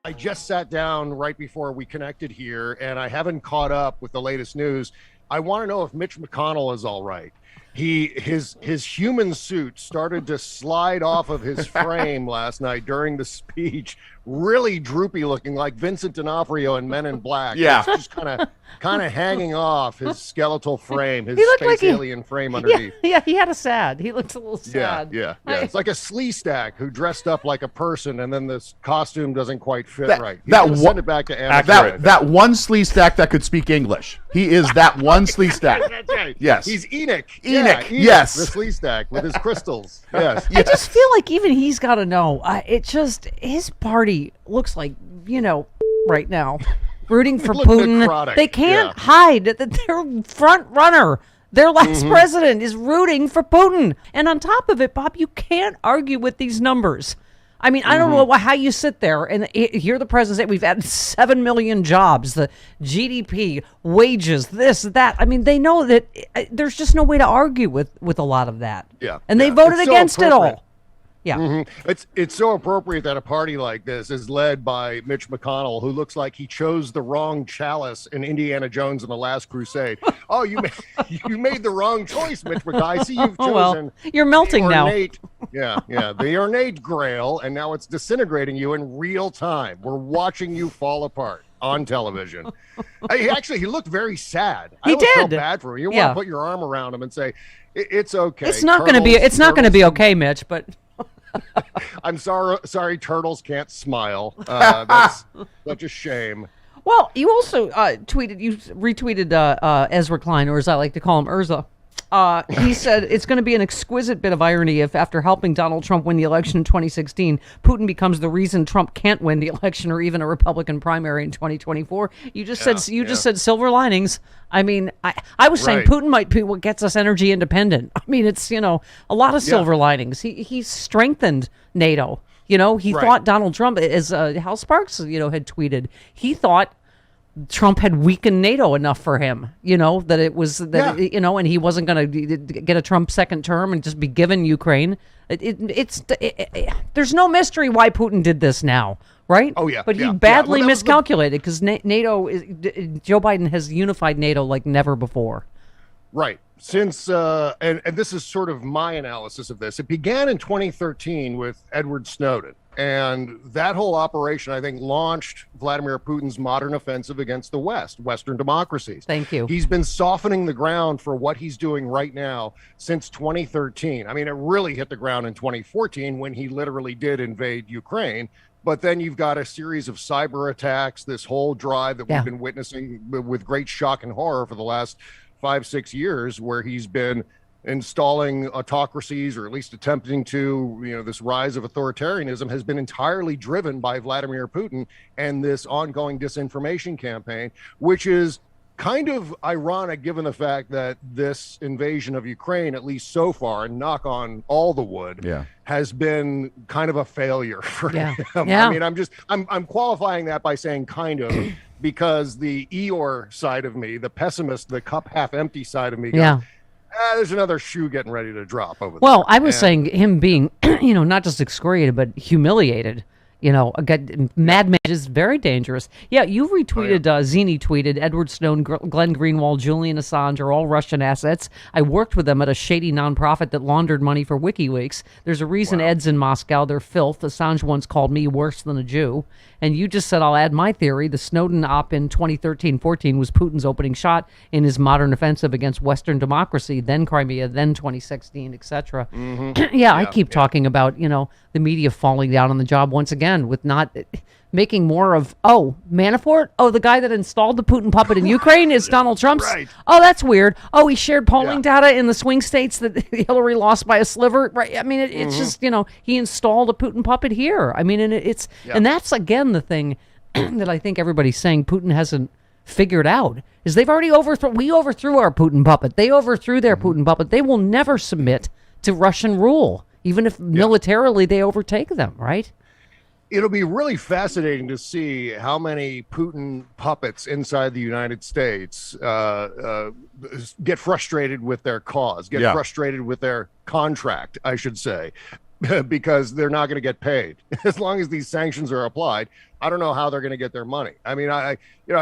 I just sat down right before we connected here, and I haven't caught up with the latest news. I want to know if Mitch McConnell is all right. His human suit started to slide off of his frame last night during the speech, really droopy looking, like Vincent D'Onofrio in Men in Black. Yeah, it's just kind of hanging off his skeletal frame, his space alien frame underneath. Yeah, he had a sad. He looked a little sad. Yeah. It's like a slee stack who dressed up like a person, and then this costume doesn't quite fit right. Send it back to that one slee stack that could speak English. He is that one slee stack. That's right. Yes, he's Enoch. Enoch. Enoch, yes, the slee stack with his crystals. Yes. I just feel like even he's got to know. His party looks like right now. Rooting for Putin. Necrotic. They can't hide that their front runner, their last president, is rooting for Putin. And on top of it, Bob, you can't argue with these numbers. I mean, I don't know how you sit there and hear the president say we've added 7 million jobs, the GDP, wages, this, that. I mean, they know that there's just no way to argue with a lot of that. Yeah. And they voted against it all. Yeah. It's so appropriate that a party like this is led by Mitch McConnell, who looks like he chose the wrong chalice in Indiana Jones in The Last Crusade. Oh, you made the wrong choice, Mitch McConnell. I see you've chosen. You're melting now. The ornate grail, and now it's disintegrating you in real time. We're watching you fall apart on television. He looked very sad. He did. Felt bad for him. You want to put your arm around him and say, "It's okay." It's not going to be okay, Mitch. But I'm sorry, turtles can't smile. That's such a shame. Well, you also retweeted Ezra Klein, or as I like to call him, Urza. He said it's going to be an exquisite bit of irony if, after helping Donald Trump win the election in 2016, Putin becomes the reason Trump can't win the election or even a Republican primary in 2024. You just said silver linings. I mean, I was saying Putin might be what gets us energy independent. I mean, it's a lot of silver linings. He's strengthened NATO. He thought Donald Trump, as Hal Sparks had tweeted, he thought Trump had weakened NATO enough for him, that it was that, and he wasn't going to get a Trump second term and just be given Ukraine. There's no mystery why Putin did this now, right? Oh, yeah. But he badly miscalculated because NATO, Joe Biden has unified NATO like never before. Right. Since, and this is sort of my analysis of this, it began in 2013 with Edward Snowden. And that whole operation, I think, launched Vladimir Putin's modern offensive against the West, Western democracies. Thank you. He's been softening the ground for what he's doing right now since 2013. I mean, it really hit the ground in 2014 when he literally did invade Ukraine. But then you've got a series of cyber attacks, this whole drive that we've been witnessing with great shock and horror for the last 5-6 years, where he's been installing autocracies, or at least attempting to, this rise of authoritarianism has been entirely driven by Vladimir Putin and this ongoing disinformation campaign, which is kind of ironic given the fact that this invasion of Ukraine, at least so far, and knock on all the wood, has been kind of a failure for him. I mean, I'm qualifying that by saying kind of, because the Eeyore side of me, the pessimist, the cup half empty side of me goes, there's another shoe getting ready to drop over there. Well, I was saying him being, not just excoriated, but humiliated. Madman is very dangerous. Yeah, you retweeted, Zini tweeted, Edward Snowden, Glenn Greenwald, Julian Assange are all Russian assets. I worked with them at a shady nonprofit that laundered money for WikiLeaks. There's a reason Ed's in Moscow. They're filth. Assange once called me worse than a Jew. And you just said, I'll add my theory. The Snowden op in 2013-14 was Putin's opening shot in his modern offensive against Western democracy, then Crimea, then 2016, etc. I keep talking about, the media falling down on the job once again with not making more of, Manafort? The guy that installed the Putin puppet in Ukraine is Donald Trump's? Right. Oh, that's weird. He shared polling data in the swing states that Hillary lost by a sliver. Right. I mean, it's just, he installed a Putin puppet here. I mean, and and that's, again, the thing that I think everybody's saying Putin hasn't figured out is they've already we overthrew our Putin puppet. They overthrew their Putin puppet. They will never submit to Russian rule, even if militarily they overtake them, right? It'll be really fascinating to see how many Putin puppets inside the United States get frustrated with their cause, get frustrated with their contract, I should say. because they're not going to get paid as long as these sanctions are applied. I don't know how they're going to get their money. I mean, I've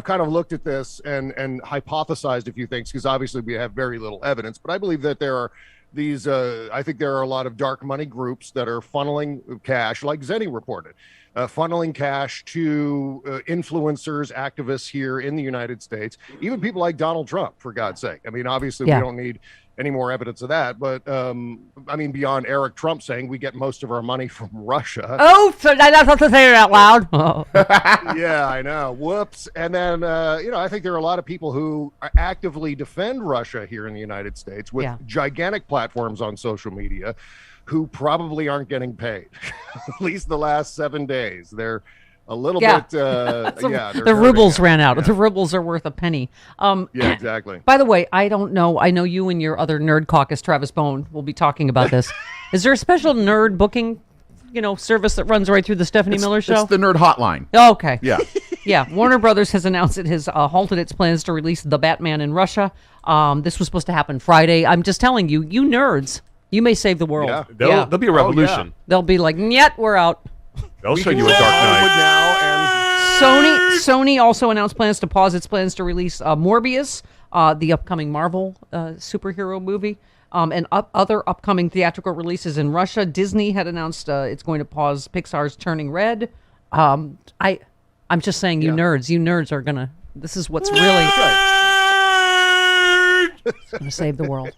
kind of looked at this and hypothesized a few things because obviously we have very little evidence, but I believe that there are these, I think there are a lot of dark money groups that are funneling cash, like Zenny reported, funneling cash to influencers, activists here in the United States, even people like Donald Trump, for God's sake. I mean, obviously we don't need any more evidence of that, but I mean, beyond Eric Trump saying we get most of our money from Russia. Oh, so I'm not supposed to say it out loud. Oh. Yeah, I know. Whoops. And then, I think there are a lot of people who actively defend Russia here in the United States with gigantic platforms on social media who probably aren't getting paid. At least the last 7 days. They're a little bit, the rubles ran out. Yeah. The rubles are worth a penny. Yeah, exactly. By the way, I don't know. I know you and your other nerd caucus, Travis Bone, will be talking about this. Is there a special nerd booking, service that runs right through the Stephanie Miller Show? It's the nerd hotline. Oh, okay. Yeah. Yeah. Warner Brothers has announced it has halted its plans to release The Batman in Russia. This was supposed to happen Friday. I'm just telling you, you nerds, you may save the world. Yeah. There'll be a revolution. Oh, yeah. They'll be like, "Nyet, we're out." They'll show you a Dark Knight. Sony also announced plans to pause its plans to release Morbius, the upcoming Marvel superhero movie, and other upcoming theatrical releases in Russia. Disney had announced it's going to pause Pixar's Turning Red. I'm just saying, you nerds are gonna. This is what's really gonna save the world.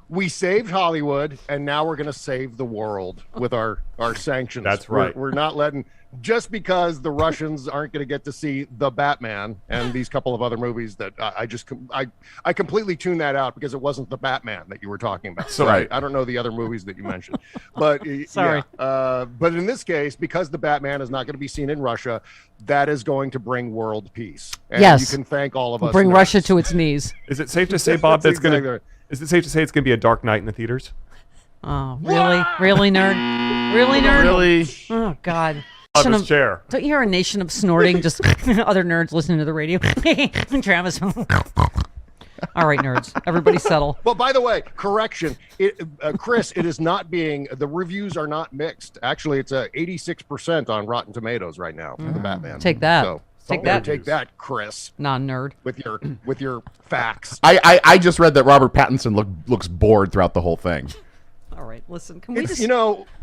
We saved Hollywood, and now we're going to save the world with our sanctions. That's right. We're not letting, just because the Russians aren't going to get to see The Batman and these couple of other movies that I completely tuned that out because it wasn't The Batman that you were talking about. So right. I don't know the other movies that you mentioned. But sorry. Yeah, but in this case, because The Batman is not going to be seen in Russia, that is going to bring world peace. And you can thank all of us. Bring Russia to its knees. Is it safe to say, Bob, that's going to... Is it safe to say it's going to be a Dark Knight in the theaters? Oh, really? Really, nerd? Really, nerd? Really? Oh, God. His chair. Don't you hear a nation of snorting? Just other nerds listening to the radio. Travis. All right, nerds. Everybody settle. Well, by the way, correction. Chris, it is not being, the reviews are not mixed. Actually, it's 86% on Rotten Tomatoes right now for The Batman. Take that. So, Take that, Chris. Non-nerd. With your facts. I just read that Robert Pattinson looks bored throughout the whole thing. All right, listen. Can we just?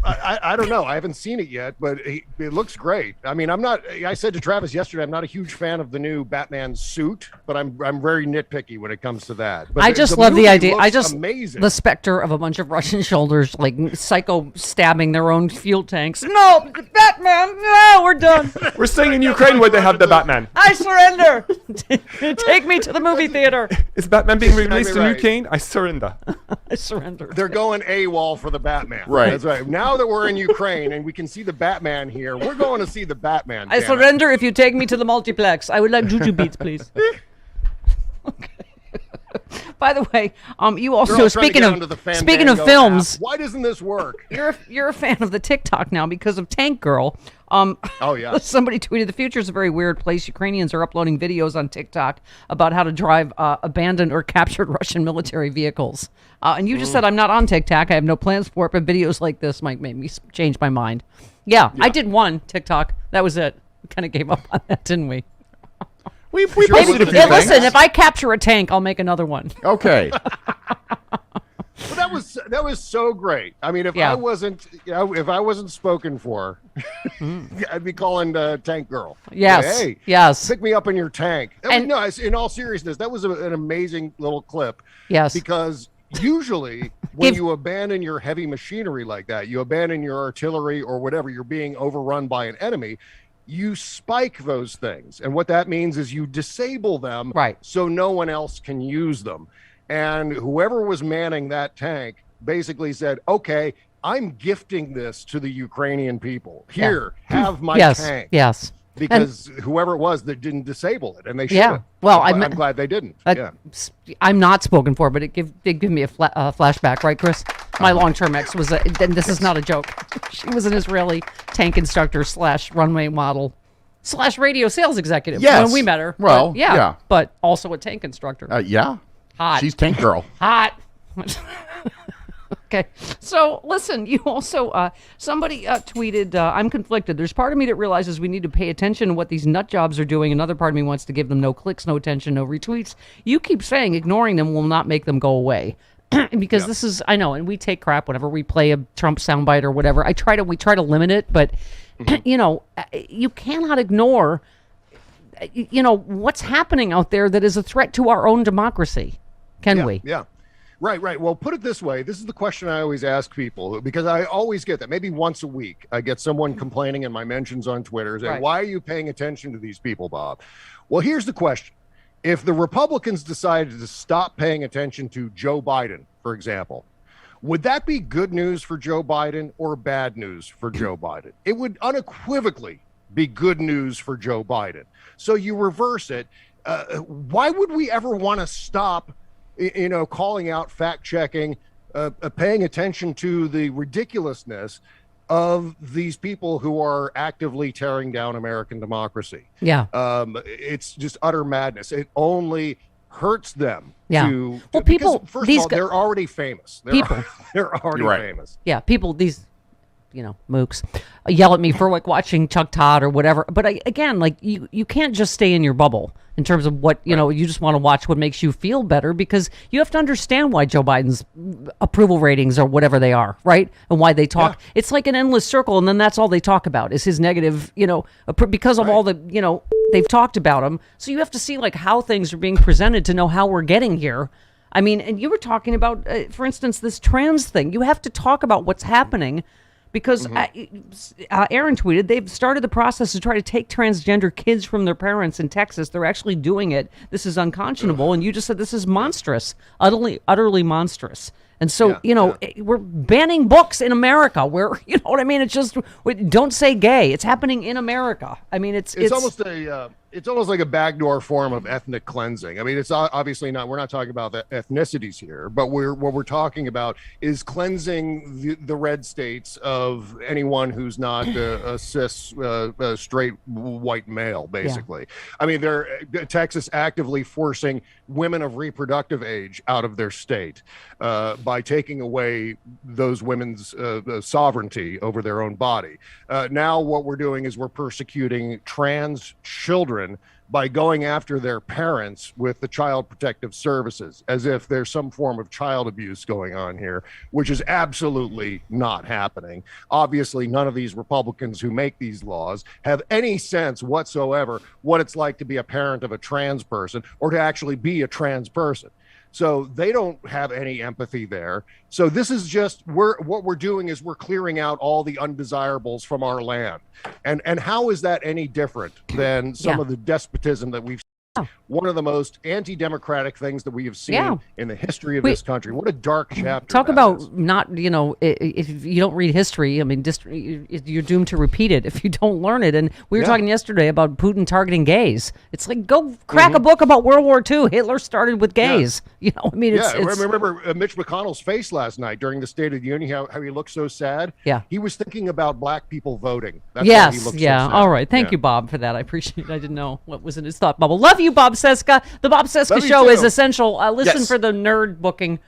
I don't know. I haven't seen it yet, but it looks great. I mean, I said to Travis yesterday, I'm not a huge fan of the new Batman suit, but I'm very nitpicky when it comes to that. But I just love the idea. Amazing. The specter of a bunch of Russian soldiers like psycho stabbing their own fuel tanks. No, Batman. No, we're done. We're staying in Ukraine where they have the Batman. I surrender. Take me to the movie theater. Is Batman being released in Ukraine? I surrender. I surrender. They're going AWOL for the Batman. Right. That's right. Now that we're in Ukraine and we can see the Batman here, we're going to see the Batman. I surrender if you take me to the multiplex. I would like juju beats, please. Okay. By the way, you also speaking of films. App. Why doesn't this work? You're a fan of the TikTok now because of Tank Girl. Oh yeah. Somebody tweeted the future is a very weird place. Ukrainians are uploading videos on TikTok about how to drive abandoned or captured Russian military vehicles. And you just said I'm not on TikTok. I have no plans for it, but videos like this might make me change my mind. Yeah, I did one TikTok. That was it. We kind of gave up on that, didn't we? We posted a few things. Listen, if I capture a tank, I'll make another one. Okay. Well, that was so great. I mean, if I wasn't spoken for, I'd be calling Tank Girl. Yes. Hey, yes. Pick me up in your tank. In all seriousness, that was an amazing little clip. Yes. Because usually when you abandon your heavy machinery like that, you abandon your artillery or whatever, you're being overrun by an enemy. You spike those things. And what that means is you disable them so no one else can use them. And whoever was manning that tank basically said, okay, I'm gifting this to the Ukrainian people. Here, have my tank. Yes. Because whoever it was that didn't disable it, and they should. Yeah. Well, I'm glad they didn't. I'm not spoken for, but it did give me a flashback, right, Chris? My long-term ex was, and this is not a joke. She was an Israeli tank instructor / runway model / radio sales executive. Yes. When we met her. Well, but, yeah. But also a tank instructor. Yeah. Hot. She's Tank Girl. Hot. Okay. So listen, you also, somebody tweeted, I'm conflicted. There's part of me that realizes we need to pay attention to what these nut jobs are doing. Another part of me wants to give them no clicks, no attention, no retweets. You keep saying ignoring them will not make them go away. Because this is, I know, and we take crap whenever we play a Trump soundbite or whatever. We try to limit it, but, you cannot ignore, what's happening out there that is a threat to our own democracy. Can we? Yeah. Right. Well, put it this way. This is the question I always ask people, because I always get that. Maybe once a week, I get someone complaining in my mentions on Twitter saying, why are you paying attention to these people, Bob? Well, here's the question. If the Republicans decided to stop paying attention to Joe Biden, for example, would that be good news for Joe Biden or bad news for Joe Biden? It would unequivocally be good news for Joe Biden. So you reverse it. Why would we ever want to stop calling out, fact checking, paying attention to the ridiculousness of these people who are actively tearing down American democracy? Yeah. It's just utter madness. It only hurts them. Yeah. Well, people, first of all, they're already famous. They're already famous. Yeah. People, these, mooks yell at me for watching Chuck Todd or whatever. But again, you can't just stay in your bubble in terms of what, you just want to watch what makes you feel better, because you have to understand why Joe Biden's approval ratings are whatever they are, right? And why they talk. Yeah. It's like an endless circle, and then that's all they talk about is his negative, because of all the, they've talked about him. So you have to see how things are being presented to know how we're getting here. I mean, and you were talking about, for instance, this trans thing. You have to talk about what's happening. Because Aaron tweeted, they've started the process to try to take transgender kids from their parents in Texas. They're actually doing it. This is unconscionable. And you just said this is monstrous, utterly monstrous. And so, we're banning books in America where, you know what I mean? It's just, don't say gay. It's happening in America. I mean, it's almost like a backdoor form of ethnic cleansing. I mean, it's obviously not, we're not talking about the ethnicities here, but what we're talking about is cleansing the red states of anyone who's not a cis, straight white male, basically. Yeah. I mean, Texas actively forcing women of reproductive age out of their state by taking away those women's sovereignty over their own body. Now what we're doing is we're persecuting trans children by going after their parents with the Child Protective Services, as if there's some form of child abuse going on here, which is absolutely not happening. Obviously, none of these Republicans who make these laws have any sense whatsoever what it's like to be a parent of a trans person or to actually be a trans person. So they don't have any empathy there. So this is just, what we're doing is we're clearing out all the undesirables from our land. And how is that any different than some of the despotism that we've seen? One of the most anti-democratic things that we have seen in the history of this country. What a dark chapter. Talk about not, if you don't read history, I mean, you're doomed to repeat it if you don't learn it. And we were talking yesterday about Putin targeting gays. It's like, go crack a book about World War II. Hitler started with gays. I mean, I remember Mitch McConnell's face last night during the State of the Union, how he looked so sad. Yeah. He was thinking about black people voting. That's why he looked so sad. All right. Thank you, Bob, for that. I appreciate it. I didn't know what was in his thought bubble. Love you, Bob Cesca. The Bob Cesca Show is essential. Listen for the nerd booking.